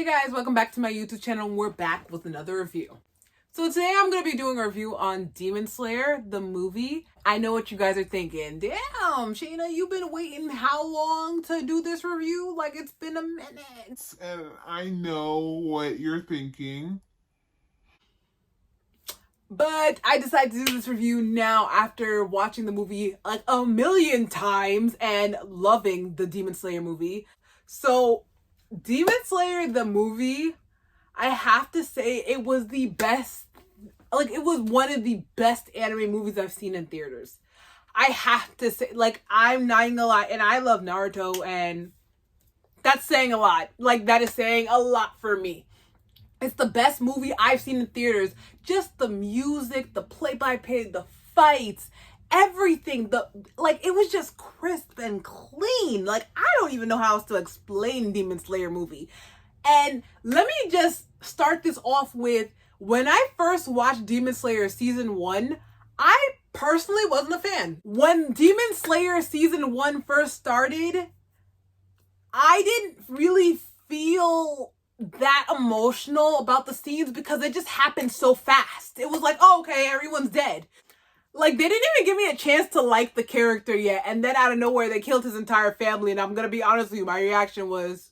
Hey guys, welcome back to my YouTube channel. We're back with another review. So today I'm going to be doing a review on Demon Slayer, the movie. I know what you guys are thinking. Damn, Shayna, you've been waiting how long to do this review? Like it's been a minute. And I know what you're thinking. But I decided to do this review now after watching the movie like a million times and loving the Demon Slayer movie. So Demon Slayer, the movie, I have to say it was the best, like it was one of the best anime movies I've seen in theaters. I have to say, like, I'm not even gonna lie, and I love Naruto, and that's saying a lot. Like, that is saying a lot for me. It's the best movie I've seen in theaters. Just the music, the play-by-play, the fights, everything. It was just crisp and clean. Like, I don't even know how else to explain Demon Slayer movie. And let me just start this off with, when I first watched Demon Slayer season 1, I personally wasn't a fan. When Demon Slayer season 1 first started, I didn't really feel that emotional about the scenes because it just happened so fast. It was like, oh, okay, everyone's dead. Like, they didn't even give me a chance to like the character yet, and then out of nowhere they killed his entire family, and I'm gonna be honest with you, my reaction was,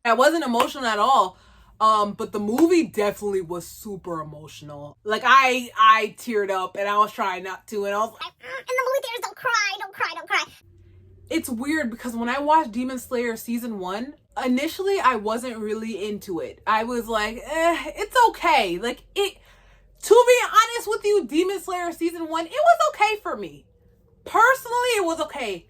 I wasn't emotional at all. But the movie definitely was super emotional. Like, I teared up, and I was trying not to, and I was like, in the movie theaters, don't cry, don't cry, don't cry. It's weird because when I watched Demon Slayer season 1, initially I wasn't really into it. I was like, it's okay. Like, to be honest with you, Demon Slayer season 1, it was okay for me. Personally, it was okay.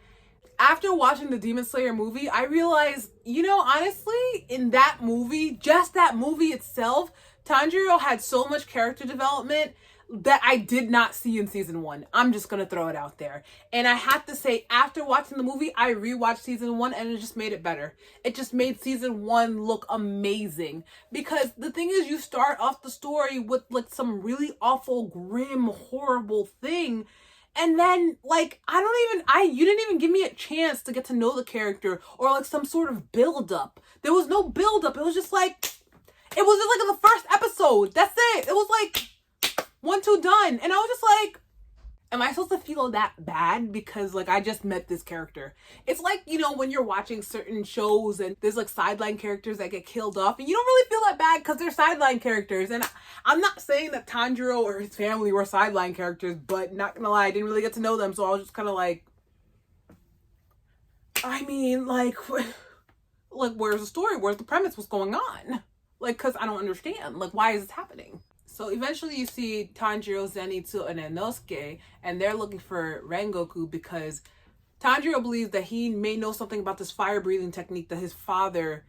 After watching the Demon Slayer movie, I realized, honestly, in that movie, just that movie itself, Tanjiro had so much character development that I did not see in season 1. I'm just gonna throw it out there. And I have to say, after watching the movie, I rewatched season 1 and it just made it better. It just made season 1 look amazing. Because the thing is, you start off the story with like some really awful, grim, horrible thing. And then, like, you didn't even give me a chance to get to know the character or like some sort of build up. There was no build up. It was just like, it was just like in the first episode. That's it. It was like 1, 2, done. And I was just like, am I supposed to feel that bad because like I just met this character? It's like, when you're watching certain shows and there's like sideline characters that get killed off and you don't really feel that bad because they're sideline characters. And I'm not saying that Tanjiro or his family were sideline characters, but not gonna lie, I didn't really get to know them, so I was just kind of like, I mean, like where's the story? Where's the premise? What's going on? Like, because I don't understand. Like, why is this happening? So eventually you see Tanjiro, Zenitsu, and Inosuke, and they're looking for Rengoku because Tanjiro believes that he may know something about this fire breathing technique that his father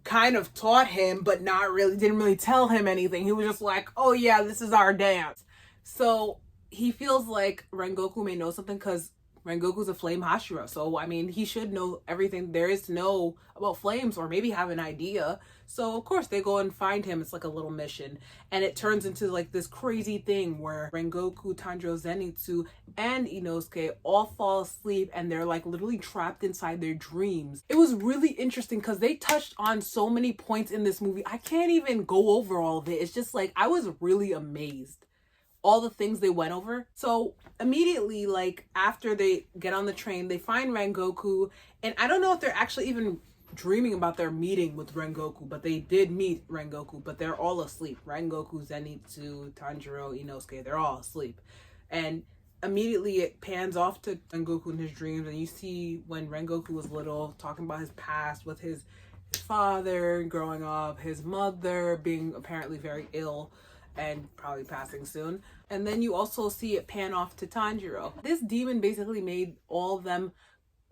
kind of taught him, but didn't really tell him anything. He was just like, oh yeah, this is our dance. So he feels like Rengoku may know something because Rengoku's a flame Hashira. So, I mean, he should know everything there is to know about flames or maybe have an idea. So, of course, they go and find him. It's like a little mission. And it turns into like this crazy thing where Rengoku, Tanjiro, Zenitsu, and Inosuke all fall asleep and they're like literally trapped inside their dreams. It was really interesting because they touched on so many points in this movie. I can't even go over all of it. It's just like, I was really amazed. All the things they went over. So immediately, like after they get on the train, they find Rengoku, and I don't know if they're actually even dreaming about their meeting with Rengoku, but they did meet Rengoku, but they're all asleep. Rengoku, Zenitsu, Tanjiro, Inosuke, they're all asleep. And immediately it pans off to Rengoku in his dreams, and you see when Rengoku was little, talking about his past with his father growing up, his mother being apparently very ill and probably passing soon. And then you also see it pan off to Tanjiro. This demon basically made all of them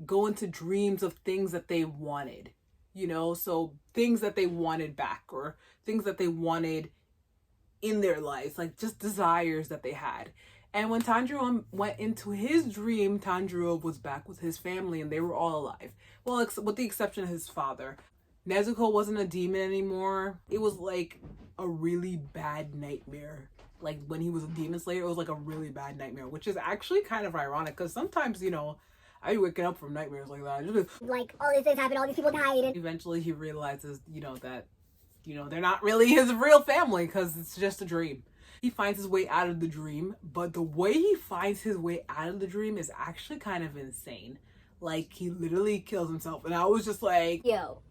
go into dreams of things that they wanted, so things that they wanted back or things that they wanted in their lives, like just desires that they had. And when Tanjiro went into his dream, Tanjiro was back with his family and they were all alive. Well, with the exception of his father. Nezuko wasn't a demon anymore. It was like a really bad nightmare. Like when he was a demon slayer, it was like a really bad nightmare, which is actually kind of ironic because sometimes, I be waking up from nightmares like that. Just Like, all these things happened, all these people died. And eventually he realizes, that, they're not really his real family because it's just a dream. He finds his way out of the dream, but the way he finds his way out of the dream is actually kind of insane. Like, he literally kills himself. And I was just like, yo,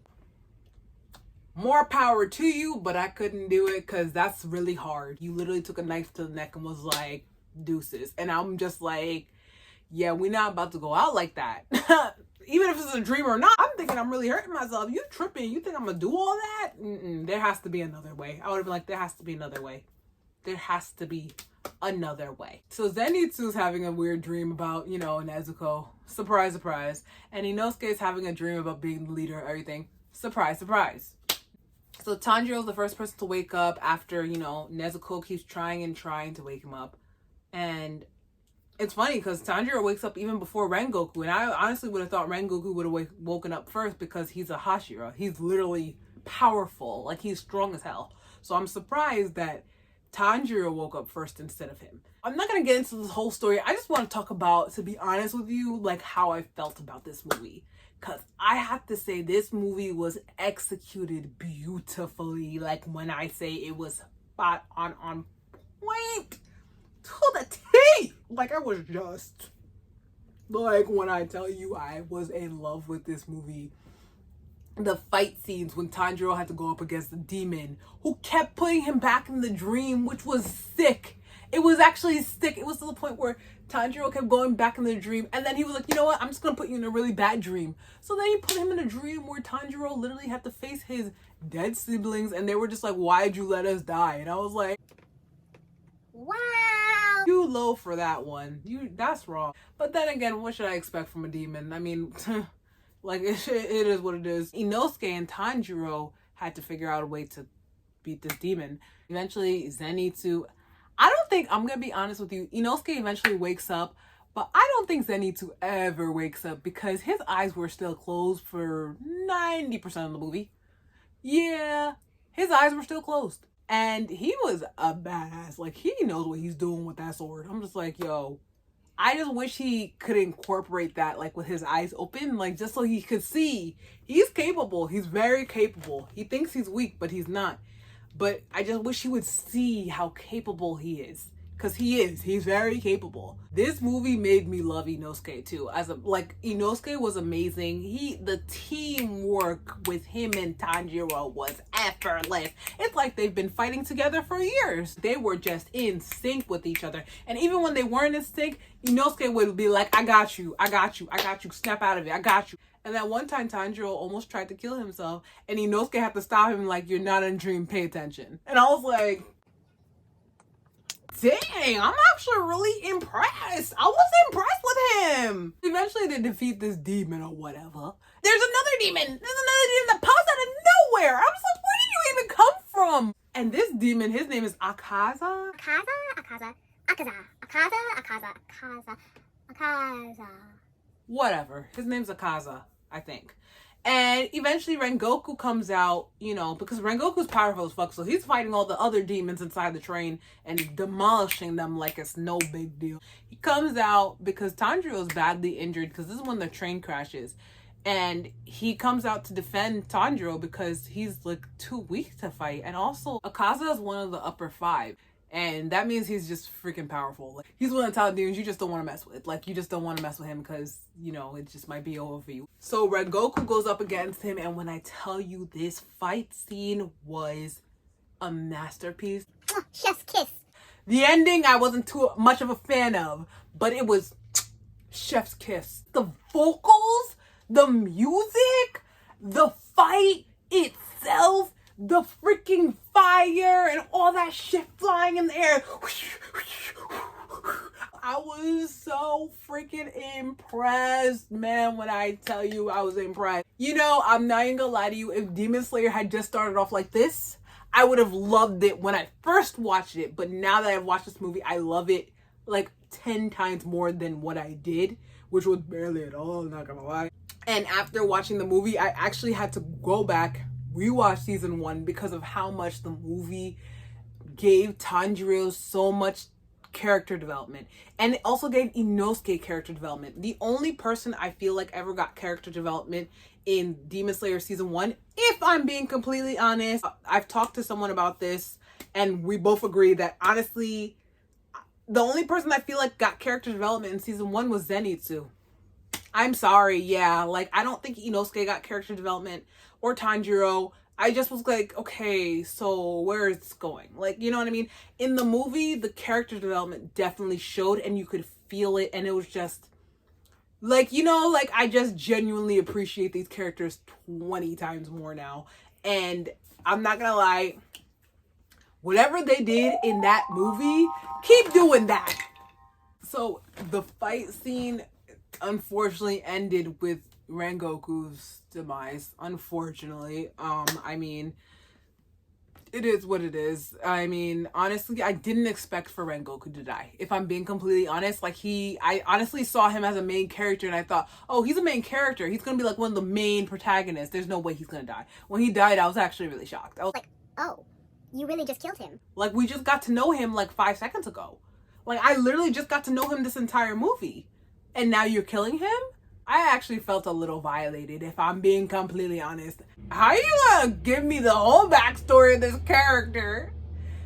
more power to you, but I couldn't do it because that's really hard. You literally took a knife to the neck and was like, deuces. And I'm just like, yeah, we're not about to go out like that. Even if it's a dream or not, I'm thinking I'm really hurting myself. You tripping. You think I'm going to do all that? There has to be another way. I would have been like, there has to be another way. There has to be another way. So Zenitsu's having a weird dream about, Nezuko. Surprise, surprise. And Inosuke is having a dream about being the leader of everything. Surprise, surprise. So Tanjiro's the first person to wake up after, Nezuko keeps trying and trying to wake him up. And it's funny because Tanjiro wakes up even before Rengoku. And I honestly would have thought Rengoku would have woken up first because he's a Hashira. He's literally powerful. Like, he's strong as hell. So I'm surprised that Tanjiro woke up first instead of him. I'm not going to get into this whole story. I just want to talk about, to be honest with you, like how I felt about this movie. Because I have to say this movie was executed beautifully. Like, when I say it was spot on point to the T. Like, I was just, like, when I tell you I was in love with this movie. The fight scenes when Tanjiro had to go up against the demon who kept putting him back in the dream, which was sick. It was actually sick. It was to the point where Tanjiro kept going back in the dream, and then he was like, you know what, I'm just gonna put you in a really bad dream. So then he put him in a dream where Tanjiro literally had to face his dead siblings, and they were just like, why'd you let us die? And I was like, wow. you low for that one. That's wrong. But then again, what should I expect from a demon? I mean, like, it is what it is. Inosuke and Tanjiro had to figure out a way to beat this demon. Eventually, Zenitsu, I'm going to be honest with you, Inosuke eventually wakes up, but I don't think Zenitsu ever wakes up because his eyes were still closed for 90% of the movie. Yeah, his eyes were still closed. And he was a badass. Like, he knows what he's doing with that sword. I'm just like, yo, I just wish he could incorporate that, like, with his eyes open, like, just so he could see. He's capable. He's very capable. He thinks he's weak, but he's not. But I just wish he would see how capable he is. Because he is. He's very capable. This movie made me love Inosuke, too. Inosuke was amazing. The teamwork with him and Tanjiro was effortless. It's like they've been fighting together for years. They were just in sync with each other. And even when they weren't in sync, Inosuke would be like, I got you, I got you, I got you, snap out of it, I got you. And that one time Tanjiro almost tried to kill himself, and Inosuke had to stop him like, you're not in a dream, pay attention. And I was like, dang, I'm actually really impressed. I was impressed with him. Eventually they defeat this demon or whatever. There's another demon that pops out of nowhere. I'm just like, where did you even come from? And this demon, his name is Akaza. Akaza. Whatever. His name's Akaza, I think. And eventually Rengoku comes out, because Rengoku's powerful as fuck, so he's fighting all the other demons inside the train and demolishing them like it's no big deal. He comes out because Tanjiro is badly injured because this is when the train crashes. And he comes out to defend Tanjiro because he's, like, too weak to fight. And also, Akaza is one of the upper 5. And that means he's just freaking powerful. Like, he's one of the top demons you just don't want to mess with. Like, you just don't want to mess with him because, it just might be over for you. So Rengoku goes up against him, and when I tell you, this fight scene was a masterpiece. Chef's kiss. The ending I wasn't too much of a fan of, but it was chef's kiss. The vocals, the music, the fight itself, the freaking fire and all that shit flying in the air. I was so freaking impressed, man, when I tell you I was impressed. I'm not even gonna lie to you, if Demon Slayer had just started off like this, I would have loved it when I first watched it, but now that I've watched this movie, I love it like 10 times more than what I did, which was barely at all, not gonna lie. And after watching the movie, I actually had to go back, rewatch season 1 because of how much the movie gave Tanjiro so much character development. And it also gave Inosuke character development. The only person I feel like ever got character development in Demon Slayer season 1, if I'm being completely honest, I've talked to someone about this and we both agree that honestly, the only person I feel like got character development in season 1 was Zenitsu. I'm sorry, yeah. Like, I don't think Inosuke got character development or Tanjiro. I just was like, okay, so where is this going? Like, you know what I mean? In the movie, the character development definitely showed and you could feel it. And it was just, like, you know, like, I just genuinely appreciate these characters 20 times more now. And I'm not gonna lie, whatever they did in that movie, keep doing that. So, the fight scene unfortunately ended with Rengoku's demise, unfortunately. I mean, it is what it is. I mean, honestly, I didn't expect for Rengoku to die. If I'm being completely honest, like I honestly saw him as a main character and I thought, oh, he's a main character. He's gonna be like one of the main protagonists. There's no way he's gonna die. When he died, I was actually really shocked. I was Like, oh, you really just killed him. like, we just got to know him like 5 seconds ago. Like, I literally just got to know him this entire movie. And now you're killing him? I actually felt a little violated, if I'm being completely honest. How you gonna give me the whole backstory of this character?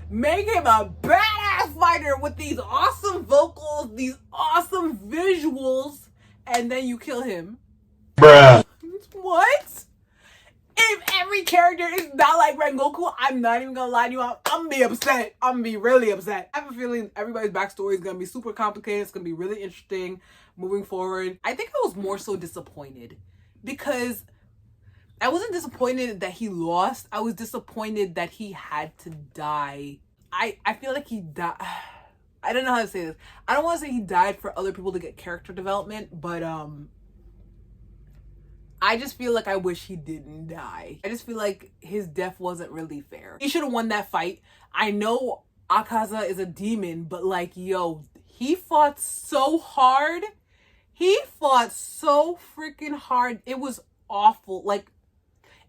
Make him a badass fighter with these awesome vocals, these awesome visuals, and then you kill him? Bruh. What? If every character is not like Rengoku, I'm not even gonna lie to you, I'm gonna be upset. I'm gonna be really upset. I have a feeling everybody's backstory is gonna be super complicated. It's gonna be really interesting moving forward. I think I was more so disappointed because I wasn't disappointed that he lost. I was disappointed that he had to die. I feel like he died. I don't know how to say this. I don't want to say he died for other people to get character development, but I just feel like I wish he didn't die. I just feel like his death wasn't really fair. He should have won that fight. I know Akaza is a demon, but like, yo, he fought so hard. He fought so freaking hard. It was awful. Like,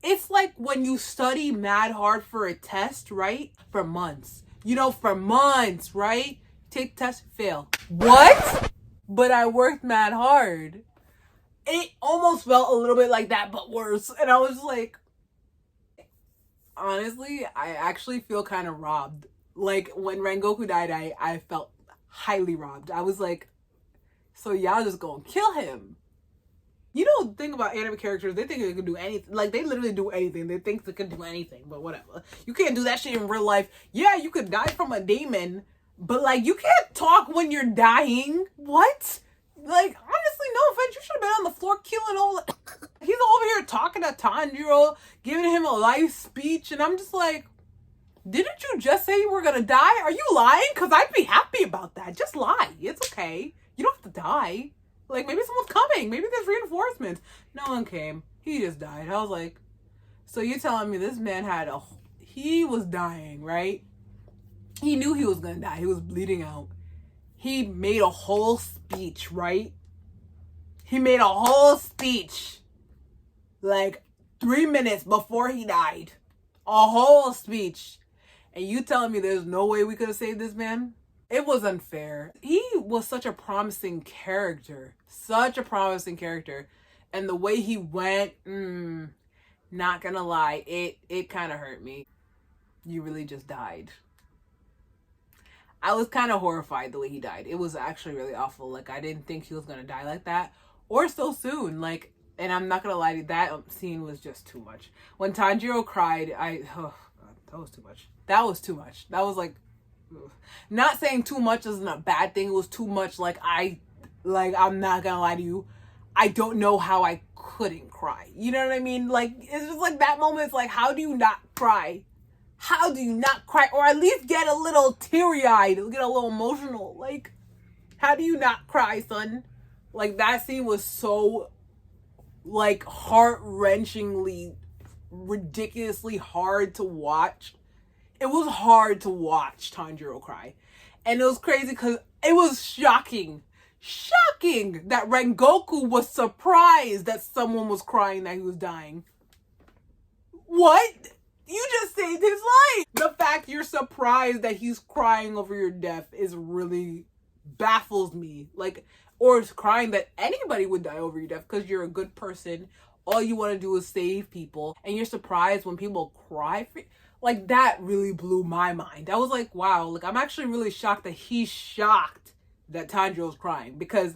it's like when you study mad hard for a test, right? For months. You know, for months, right? Take the test, fail. What? But I worked mad hard. It almost felt a little bit like that, but worse. And I was like, honestly, I actually feel kind of robbed. Like, when Rengoku died, I felt highly robbed. I was like, so y'all just gonna kill him. You know, the thing about anime characters, they think they can do anything. Like, they literally do anything. They think they can do anything, but whatever. You can't do that shit in real life. Yeah, you could die from a demon, but, like, you can't talk when you're dying. What? Like, honestly, no offense, you should have been on the floor killing all. He's over here talking to Tanjiro, giving him a life speech, and I'm just like, didn't you just say you were gonna die? Are you lying? Because I'd be happy about that. Just lie. It's okay. You don't have to die. Like, maybe someone's coming. Maybe there's reinforcements. No one came. He just died. I was like, so you're telling me this man he was dying, right? He knew he was gonna die. He was bleeding out. He made a whole speech, right? He made a whole speech like 3 minutes before he died. A whole speech. And you telling me there's no way we could have saved this man? It was unfair. He was such a promising character. Such a promising character. And the way he went, not gonna lie, it kind of hurt me. You really just died. I was kind of horrified the way he died. It was actually really awful. Like, I didn't think he was gonna die like that or so soon. Like, and I'm not gonna lie to you, that scene was just too much. When Tanjiro cried, oh God, that was too much. That was too much. That was like, ugh. Not saying too much isn't a bad thing. It was too much. Like, I'm not gonna lie to you, I don't know how I couldn't cry. You know what I mean? Like, it's just like that moment. It's like, how do you not cry? How do you not cry? Or at least get a little teary-eyed, get a little emotional. Like, how do you not cry, son? Like, that scene was so, like, heart-wrenchingly, ridiculously hard to watch. It was hard to watch Tanjiro cry. And it was crazy because it was shocking that Rengoku was surprised that someone was crying that he was dying. What? You just saved his life. The fact you're surprised that he's crying over your death is really baffles me. Like, or is crying that anybody would die over your death because you're a good person. All you want to do is save people, and you're surprised when people cry for you. Like, that really blew my mind. I was like, wow, like, I'm actually really shocked that he's shocked that Tanjiro's crying, because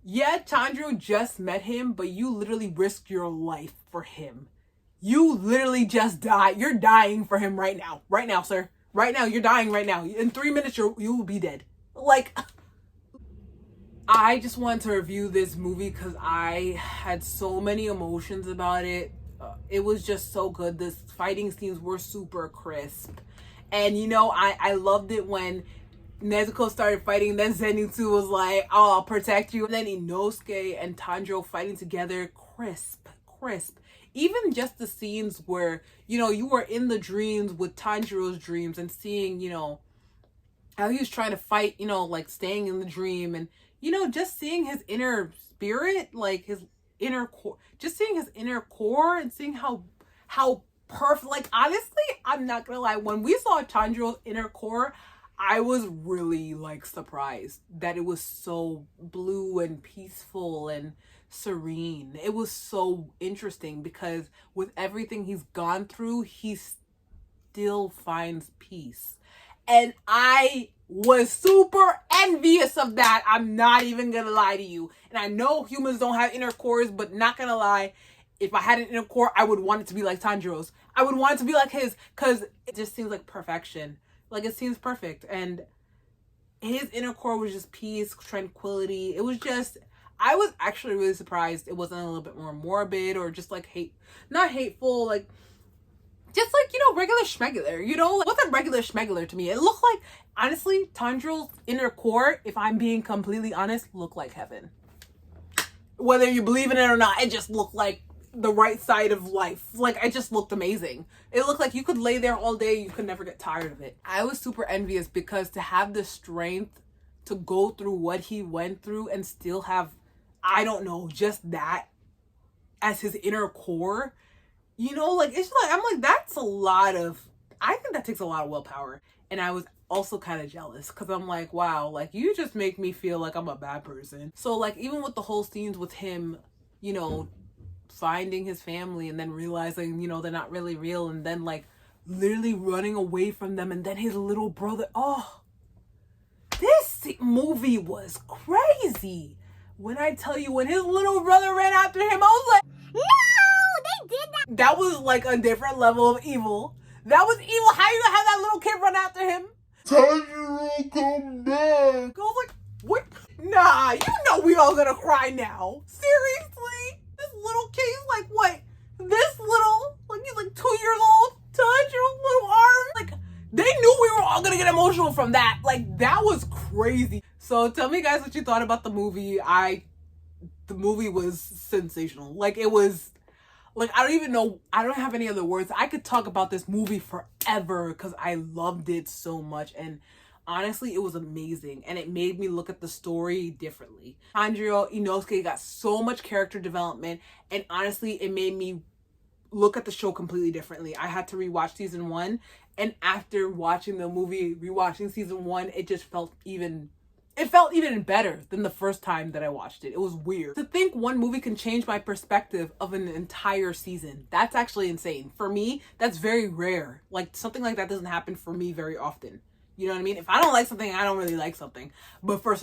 yeah, Tanjiro just met him, but you literally risked your life for him. You literally just died. You're dying for him right now. Right now, sir. Right now, you're dying right now. In 3 minutes, you will be dead. Like, I just wanted to review this movie because I had so many emotions about it. It was just so good. The fighting scenes were super crisp. And, you know, I loved it when Nezuko started fighting. Then Zenitsu was like, oh, I'll protect you. And then Inosuke and Tanjiro fighting together. Crisp. Even just the scenes where, you know, you were in the dreams with Tanjiro's dreams and seeing, you know, how he was trying to fight, you know, like staying in the dream, and, you know, just seeing his inner spirit, like his inner core, just seeing his inner core and seeing how perfect, like, honestly, I'm not gonna lie, when we saw Tanjiro's inner core, I was really, like, surprised that it was so blue and peaceful and serene. It was so interesting because with everything he's gone through, he still finds peace. And I was super envious of that. I'm not even gonna lie to you. And I know humans don't have inner cores, but not gonna lie, if I had an inner core, I would want it to be like Tanjiro's. I would want it to be like his, because it just seems like perfection. Like, it seems perfect. And his inner core was just peace, tranquility. It was just, I was actually really surprised it wasn't a little bit more morbid or just like not hateful, like, just like, you know, regular schmegular, you know? It wasn't regular schmegular to me. It looked like, honestly, Tanjiro's inner core, if I'm being completely honest, looked like heaven. Whether you believe in it or not, it just looked like the right side of life. Like, it just looked amazing. It looked like you could lay there all day, you could never get tired of it. I was super envious because to have the strength to go through what he went through and still have, I don't know, just that as his inner core, you know, like, it's like, I'm like, that's a lot of, I think that takes a lot of willpower. And I was also kind of jealous because I'm like, wow, like, you just make me feel like I'm a bad person. So, like, even with the whole scenes with him, you know, finding his family and then realizing, you know, they're not really real, and then, like, literally running away from them, and then his little brother, oh, this movie was crazy. When I tell you, when his little brother ran after him, I was like, No! They did that! that was like a different level of evil. That was evil. How you gonna have that little kid run after him? Tanjiro, come back! I was like, what? Nah, you know we all gonna cry now. Seriously? This little kid, he's like, what? This little, like, he's like 2 years old. Tanjiro's little arm. Like, they knew we were all gonna get emotional from that. Like, that was crazy. So tell me, guys, what you thought about the movie. The movie was sensational. Like, it was, like, I don't even know, I don't have any other words. I could talk about this movie forever because I loved it so much. And honestly, it was amazing. And it made me look at the story differently. Tanjiro Inosuke got so much character development. And honestly, it made me look at the show completely differently. I had to rewatch season 1. And after watching the movie, rewatching season 1, it just felt even better than the first time that I watched it. It was weird. To think one movie can change my perspective of an entire season. That's actually insane. For me, that's very rare. Like, something like that doesn't happen for me very often. You know what I mean? If I don't like something, I don't really like something. But for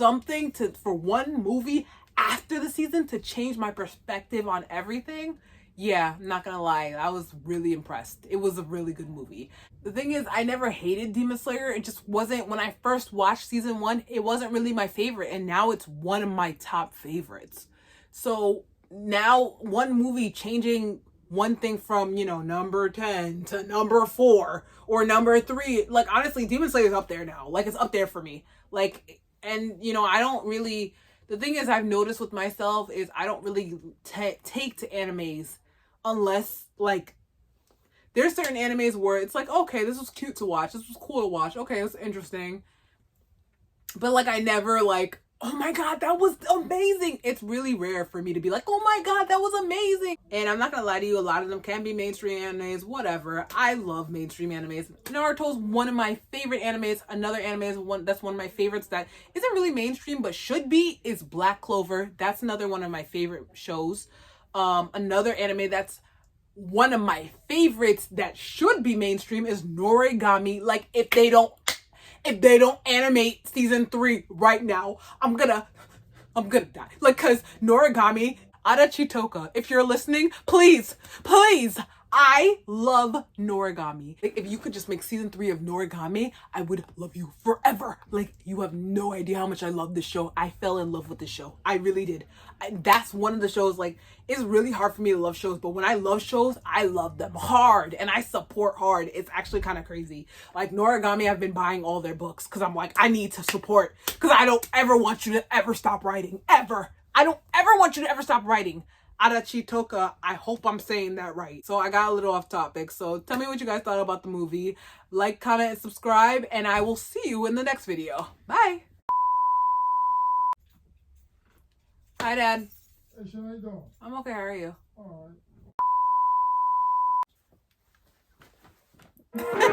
one movie after the season to change my perspective on everything, yeah, I'm not gonna lie, I was really impressed. It was a really good movie. The thing is, I never hated Demon Slayer. It just wasn't, when I first watched season 1, it wasn't really my favorite. And now it's one of my top favorites. So now one movie changing one thing from, you know, number 10 to number 4 or number 3, like, honestly, Demon Slayer is up there now. Like, it's up there for me. Like, and, you know, I don't really, the thing is, I've noticed with myself is I don't really take to animes unless, like, there's certain animes where it's like, okay, this was cute to watch. This was cool to watch. Okay, it's interesting. But, like, I never, like, oh my god, that was amazing. It's really rare for me to be like, oh my god, that was amazing. And I'm not gonna lie to you, a lot of them can be mainstream animes, whatever. I love mainstream animes. Naruto's one of my favorite animes. Another anime is that's one of my favorites that isn't really mainstream but should be is Black Clover. That's another one of my favorite shows. Another anime that's one of my favorites that should be mainstream is Noragami. Like if they don't animate season 3 right now, I'm gonna die. Like, cause Noragami, Arachitoka, if you're listening, please, I love Noragami. Like, if you could just make season 3 of Noragami, I would love you forever. Like, you have no idea how much I love this show. I fell in love with this show. I really did. That's one of the shows, like, it's really hard for me to love shows, but when I love shows, I love them hard and I support hard. It's actually kind of crazy. Like, Noragami, I've been buying all their books because I'm like, I need to support because I don't ever want you to ever stop writing. Ever. I don't ever want you to ever stop writing. Arachitoka, I hope I'm saying that right. So I got a little off topic. So tell me what you guys thought about the movie. Like, comment, and subscribe, and I will see you in the next video. Bye. Hi, Dad. Hey, Sean, how you doing? I'm okay. How are you? All right.